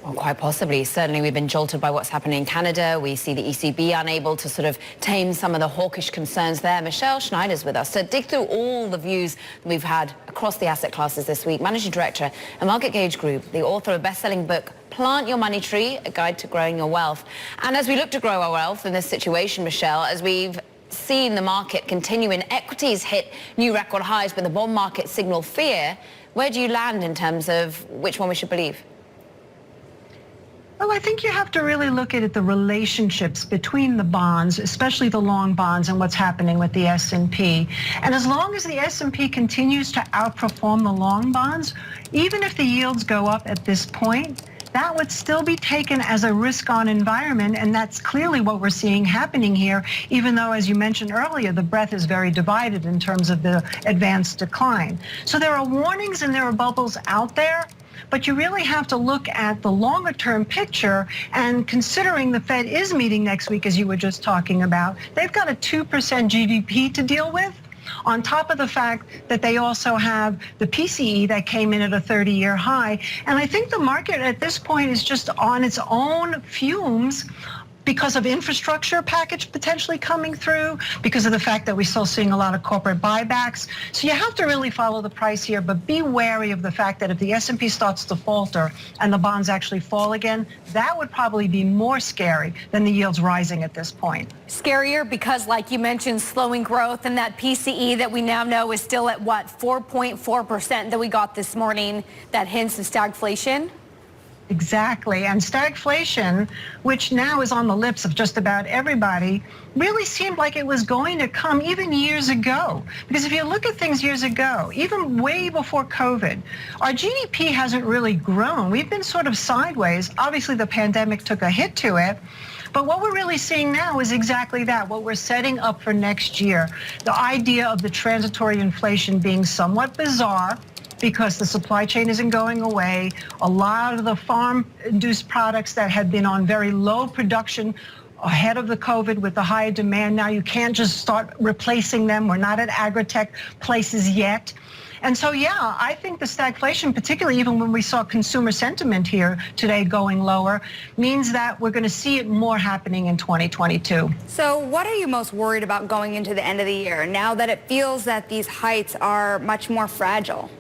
Well, quite possibly. Certainly, we've been jolted by what's happening in Canada. We see the ECB unable to sort of tame some of the hawkish concerns there. Michelle Schneider's with us to dig through all the views that we've had across the asset classes this week. Managing Director at Market Gauge Group, the author of a best-selling book, Plant Your Money Tree, A Guide to Growing Your Wealth. And as we look to grow our wealth in this situation, Michelle, as we've seen the market continue in equities hit new record highs, but the bond market signal fear, where do you land in terms of which one we should believe? Well, I think you have to really look at the relationships between the bonds, especially the long bonds, and what's happening with the S&P. And as long as the S&P continues to outperform the long bonds, even if the yields go up at this point, that would still be taken as a risk-on environment, and that's clearly what we're seeing happening here, even though, as you mentioned earlier, the breadth is very divided in terms of the advanced decline. So there are warnings and there are bubbles out there, but you really have to look at the longer term picture, and considering the Fed is meeting next week, as you were just talking about, they've got a 2% GDP to deal with, on top of the fact that they also have the PCE that came in at a 30-year high. And I think the market at this point is just on its own fumes because of infrastructure package potentially coming through, because of the fact that we're still seeing a lot of corporate buybacks. So you have to really follow the price here, but be wary of the fact that if the S&P starts to falter and the bonds actually fall again, that would probably be more scary than the yields rising at this point. Scarier because, like you mentioned, slowing growth, and that PCE that we now know is still at, what, 4.4% that we got this morning, that hints of stagflation? Exactly, and stagflation, which now is on the lips of just about everybody, really seemed like it was going to come even years ago. Because if you look at things years ago, even way before COVID, our GDP hasn't really grown. We've been sort of sideways. Obviously, the pandemic took a hit to it. But what we're really seeing now is exactly that, what we're setting up for next year. The idea of the transitory inflation being somewhat bizarre, because the supply chain isn't going away. A lot of the farm-induced products that had been on very low production ahead of the COVID with the higher demand, now you can't just start replacing them. We're not at agri-tech places yet. And so, yeah, I think the stagflation, particularly even when we saw consumer sentiment here today going lower, means that we're going to see it more happening in 2022. So what are you most worried about going into the end of the year, now that it feels that these heights are much more fragile?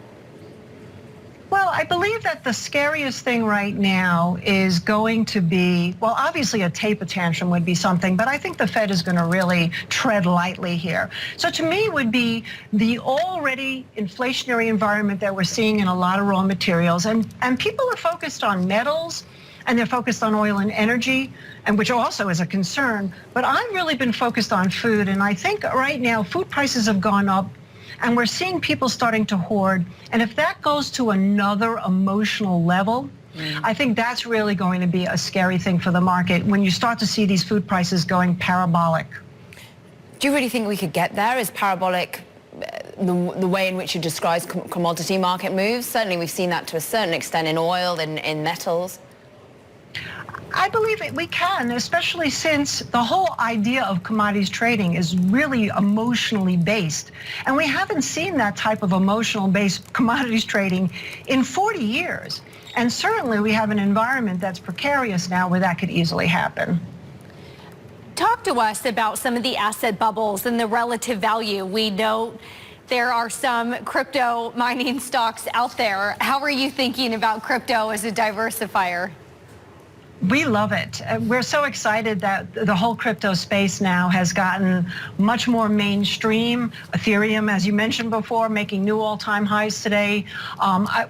Well, I believe that the scariest thing right now is going to be, well, obviously a taper tantrum would be something, but I think the Fed is going to really tread lightly here. So to me, it would be the already inflationary environment that we're seeing in a lot of raw materials. And people are focused on metals, and they're focused on oil and energy, and which also is a concern. But I've really been focused on food, and I think right now food prices have gone up, and we're seeing people starting to hoard. And if that goes to another emotional level, I think that's really going to be a scary thing for the market when you start to see these food prices going parabolic. Do you really think we could get there? Is parabolic the way in which you describe commodity market moves? Certainly we've seen that to a certain extent in oil, in metals. I believe we can, especially since the whole idea of commodities trading is really emotionally based. And we haven't seen that type of emotional-based commodities trading in 40 years. And certainly we have an environment that's precarious now where that could easily happen. Talk to us about some of the asset bubbles and the relative value. We know there are some crypto mining stocks out there. How are you thinking about crypto as a diversifier? We love it. We're so excited that the whole crypto space now has gotten much more mainstream. Ethereum, as you mentioned before, making new all-time highs today.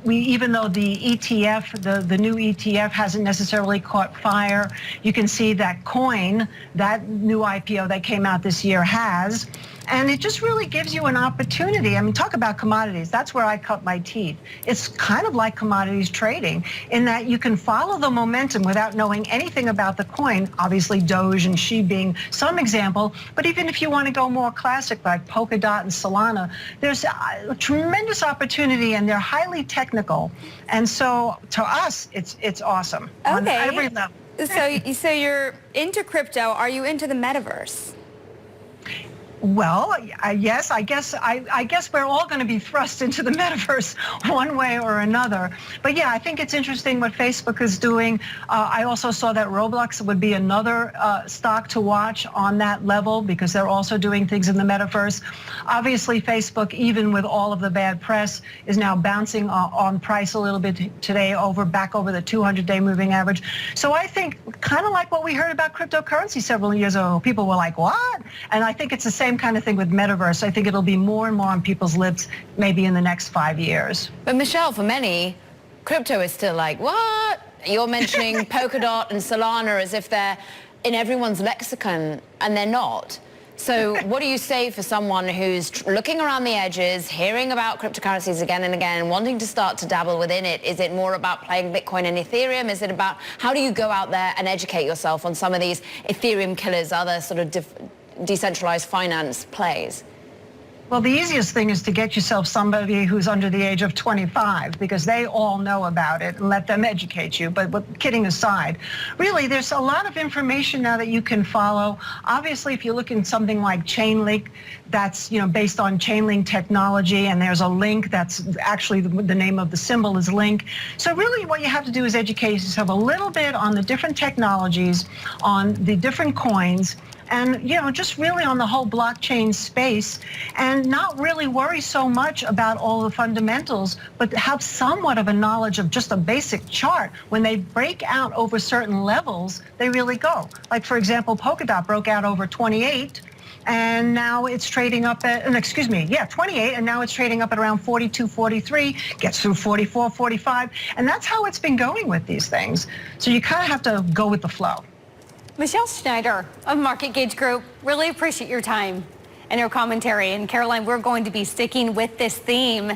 Even though the ETF, the new ETF hasn't necessarily caught fire, you can see that coin, that new IPO that came out this year has. And it just really gives you an opportunity. I mean, talk about commodities. That's where I cut my teeth. It's kind of like commodities trading in that you can follow the momentum without knowing anything about the coin. Obviously, Doge and Xi being some example. But even if you want to go more classic like Polkadot and Solana, there's a tremendous opportunity, and they're highly technical. And so to us, it's awesome on every level. So you're into crypto. Are you into the metaverse? Well, yes, I guess we're all going to be thrust into the metaverse one way or another. But yeah, I think it's interesting what Facebook is doing. I also saw that Roblox would be another stock to watch on that level because they're also doing things in the metaverse. Obviously, Facebook, even with all of the bad press, is now bouncing on price a little bit today, back over the 200-day moving average. So I think kind of like what we heard about cryptocurrency several years ago, people were like, what? And I think it's the same kind of thing with metaverse. I think it'll be more and more on people's lips maybe in the next 5 years. But Michelle, for many, crypto is still like, what? You're mentioning Polkadot and Solana as if they're in everyone's lexicon, and they're not. So what do you say for someone who's looking around the edges, hearing about cryptocurrencies again and again, and wanting to start to dabble within it? Is it more about playing Bitcoin and Ethereum? Is it about how do you go out there and educate yourself on some of these Ethereum killers, other sort of decentralized finance plays? Well, the easiest thing is to get yourself somebody who's under the age of 25 because they all know about it and let them educate you. But kidding aside, really, there's a lot of information now that you can follow. Obviously, if you look in something like Chainlink, that's based on Chainlink technology, and there's a link that's actually the name of the symbol is link. So really what you have to do is educate yourself a little bit on the different technologies, on the different coins, and just really on the whole blockchain space, and not really worry so much about all the fundamentals, but have somewhat of a knowledge of just a basic chart. When they break out over certain levels, they really go. Like, for example, Polkadot broke out over 28, and now it's trading up at, 28, and now it's trading up at around 42, 43, gets through 44, 45, and that's how it's been going with these things. So you kind of have to go with the flow. Michelle Schneider of Market Gauge Group, really appreciate your time and your commentary. And Caroline, we're going to be sticking with this theme.